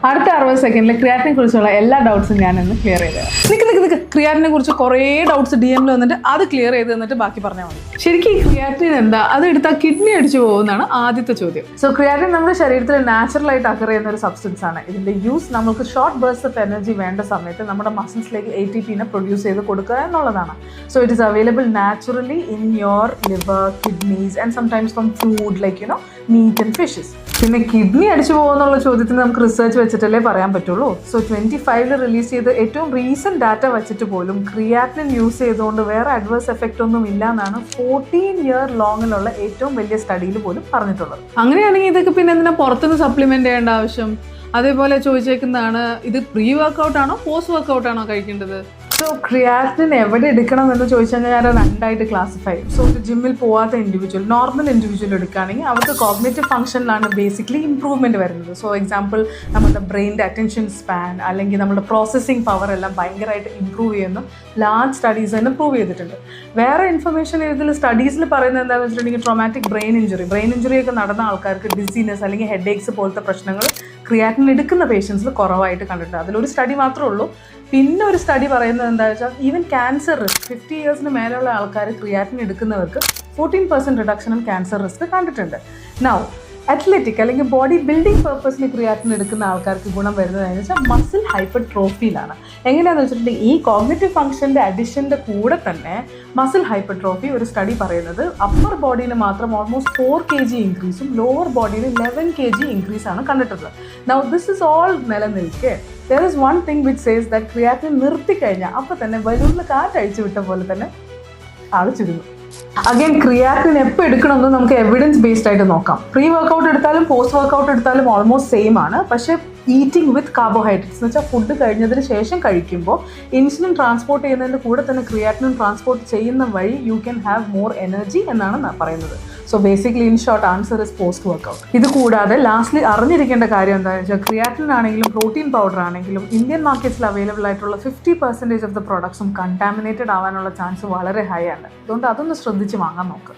അടുത്ത 60 സെക്കൻഡിൽ ക്രിയാറ്റിനെ കുറിച്ചുള്ള എല്ലാ ഡൗട്ട്സും ഞാനൊന്ന് ക്ലിയർ ചെയ്ത് നിൽക്ക് ക്രിയാറ്റിനെ കുറിച്ച് കുറേ ഡൗട്ട്സ് DM-ൽ വന്നിട്ട് അത് ക്ലിയർ ചെയ്ത് തന്നിട്ട് ബാക്കി പറഞ്ഞാൽ മതി. ശരിക്കും ഈ ക്രിയാറ്റിൻ എന്താ, അത് എടുത്താൽ കിഡ്നി അടിച്ചു പോകുന്നതാണ് ആദ്യത്തെ ചോദ്യം. സോ ക്രിയാറ്റിൻ നമ്മുടെ ശരീരത്തിൽ നാച്ചുറലായിട്ട് അക്കർ ചെയ്യുന്ന ഒരു സബ്സ്റ്റൻസ് ആണ്. ഇതിന്റെ യൂസ് നമുക്ക് ഷോർട്ട് ബേഴ്സ് ഓഫ് എനർജി വേണ്ട സമയത്ത് നമ്മുടെ മസിൽസിലേക്ക് ATP-നെ പ്രൊഡ്യൂസ് ചെയ്ത് കൊടുക്കുക എന്നുള്ളതാണ്. So it is available naturally in your liver, kidneys and sometimes from food like meat and fishes. പിന്നെ കിഡ്നി അടിച്ചു പോകുന്നുള്ള ചോദ്യത്തിന് നമുക്ക് റിസർച്ച് വെച്ചിട്ടല്ലേ പറയാൻ പറ്റുള്ളൂ. സോ 25-ൽ റിലീസ് ചെയ്ത് ഏറ്റവും റീസെന്റ് ഡാറ്റ വെച്ചിട്ട് പോലും ക്രിയാറ്റിൻ യൂസ് ചെയ്തുകൊണ്ട് വേറെ അഡ്വേഴ്സ് എഫക്റ്റ് ഒന്നും ഇല്ല എന്നാണ് 14 ഇയർ ലോങ്ങിലുള്ള ഏറ്റവും വലിയ സ്റ്റഡിയിൽ പോലും പറഞ്ഞിട്ടുള്ളത്. അങ്ങനെയാണെങ്കിൽ ഇതൊക്കെ പിന്നെ എന്തിനാ പുറത്തുനിന്ന് സപ്ലിമെന്റ് ചെയ്യേണ്ട ആവശ്യം? അതേപോലെ ചോദിച്ചേക്കുന്നതാണ്, ഇത് പ്രീ വർക്കൗട്ടാണോ പോസ്റ്റ് വർക്കൗട്ടാണോ കഴിക്കേണ്ടത്? സോ ക്രിയാറ്റിൻ എവിടെ എടുക്കണം എന്ന് ചോദിച്ചാൽ ഞാൻ രണ്ടായിട്ട് ക്ലാസിഫൈ ചെയ്യും. സോ ജിമ്മിൽ പോവാത്ത ഇൻഡിവിജ്വൽ, നോർമൽ ഇൻഡിവിജ്വൽ എടുക്കുകയാണെങ്കിൽ അവർക്ക് കോഗ്നേറ്റീവ് ഫംഗ്ഷനിലാണ് ബേസിക്കലി ഇംപ്രൂവ്മെൻറ്റ് വരുന്നത്. സോ എക്സാമ്പിൾ നമ്മുടെ ബ്രെയിൻ്റെ അറ്റൻഷൻ സ്പാൻ അല്ലെങ്കിൽ നമ്മുടെ പ്രോസസ്സിംഗ് പവർ എല്ലാം ഭയങ്കരമായിട്ട് ഇമ്പ്രൂവ് ചെയ്യുന്നു. ലാർജ് സ്റ്റഡീസ് തന്നെ പ്രൂവ് ചെയ്തിട്ടുണ്ട്. വേറെ ഇൻഫർമേഷൻ ഇതിൽ സ്റ്റഡീസിൽ പറയുന്നത് എന്താണെന്ന് വെച്ചിട്ടുണ്ടെങ്കിൽ ട്രോമാറ്റിക് ബ്രെയിൻ ഇഞ്ചുറി ഒക്കെ നടന്ന ആൾക്കാർക്ക് ഡിസീനസ് അല്ലെങ്കിൽ ഹെഡേക്സ് പോലത്തെ പ്രശ്നങ്ങൾ ക്രിയാറ്റിൻ എടുക്കുന്ന പേഷ്യൻസിൽ കുറവായിട്ട് കണ്ടിട്ടുണ്ട്. അതിലൊരു സ്റ്റഡി മാത്രമേ ഉള്ളൂ. പിന്നെ ഒരു സ്റ്റഡി പറയുന്നത് എന്താ വെച്ചാൽ ഈവൻ ക്യാൻസർ റിസ്ക് 50 ഇയേഴ്സിന് മേലുള്ള ആൾക്കാർ ക്രിയാറ്റിൻ എടുക്കുന്നവർക്ക് 14% റിഡക്ഷൻ ഇൻ ക്യാൻസർ റിസ്ക് കണ്ടിട്ടുണ്ട്. നൗ അത്ലറ്റിക് അല്ലെങ്കിൽ ബോഡി ബിൽഡിംഗ് പർപ്പസിന് ക്രിയാറ്റിൻ എടുക്കുന്ന ആൾക്കാർക്ക് ഗുണം വരുന്നതെന്ന് വെച്ചാൽ മസിൽ ഹൈപ്പർട്രോഫിയിലാണ്. എങ്ങനെയാണെന്ന് വെച്ചിട്ടുണ്ടെങ്കിൽ ഈ കോഗ്നിറ്റീവ് ഫംഗ്ഷൻ്റെ അഡിഷൻ്റെ കൂടെ തന്നെ മസിൽ ഹൈപ്പർട്രോഫി ഒരു സ്റ്റഡി പറയുന്നത് അപ്പർ ബോഡിയിൽ മാത്രം ഓൾമോസ്റ്റ് 4 kg ഇൻക്രീസും ലോവർ ബോഡിയിൽ 11 kg ഇൻക്രീസാണ് കണ്ടിട്ടുള്ളത്. നൗ ദിസ് ഇസ് ഓൾ നിലനിൽക്കെ there is one thing which says that creatine നിർത്തിക്കഴിഞ്ഞാൽ അപ്പോൾ തന്നെ ബലൂണിൽ കാറ്റഴിച്ചു വിട്ട പോലെ തന്നെ ആൾ ചുരുങ്ങും. അഗൈൻ ക്രിയാറ്റിൻ എപ്പോൾ എടുക്കണമെന്ന് നമുക്ക് എവിഡൻസ് ബേസ്ഡ് ആയിട്ട് നോക്കാം. പ്രീ വർക്കൗട്ട് എടുത്താലും പോസ്റ്റ് വർക്കൗട്ട് എടുത്താലും ഓൾമോസ്റ്റ് സെയിം ആണ്. പക്ഷേ ഈറ്റിംഗ് വിത്ത് കാർബോഹൈഡ്രേറ്റ്സ് എന്ന് വെച്ചാൽ ഫുഡ് കഴിഞ്ഞതിന് ശേഷം കഴിക്കുമ്പോൾ ഇൻസുലിൻ ട്രാൻസ്പോർട്ട് ചെയ്യുന്നതിൻ്റെ കൂടെ തന്നെ ക്രിയാറ്റിനും ട്രാൻസ്പോർട്ട് ചെയ്യുന്ന വഴി you can have more energy എന്നാണ് പറയുന്നത്. So basically in short answer is post workout. ഇത് കൂടാതെ ലാസ്റ്റ്ലി അറിഞ്ഞിരിക്കേണ്ട കാര്യം എന്താണെന്ന് വെച്ചാൽ ക്രിയാറ്റിൻ ആണെങ്കിലും പ്രോട്ടീൻ പൗഡർ ആണെങ്കിലും ഇന്ത്യൻ മാർക്കറ്റ്സിൽ അവൈലബിൾ ആയിട്ടുള്ള 50% ഓഫ് ദ പ്രോഡക്ട്സും കണ്ടാമിനേറ്റഡ് ആവാനുള്ള ചാൻസ് വളരെ ഹൈ ആണ്. അതുകൊണ്ട് അതൊന്ന് ശ്രദ്ധിച്ച് വാങ്ങാൻ നോക്കുക.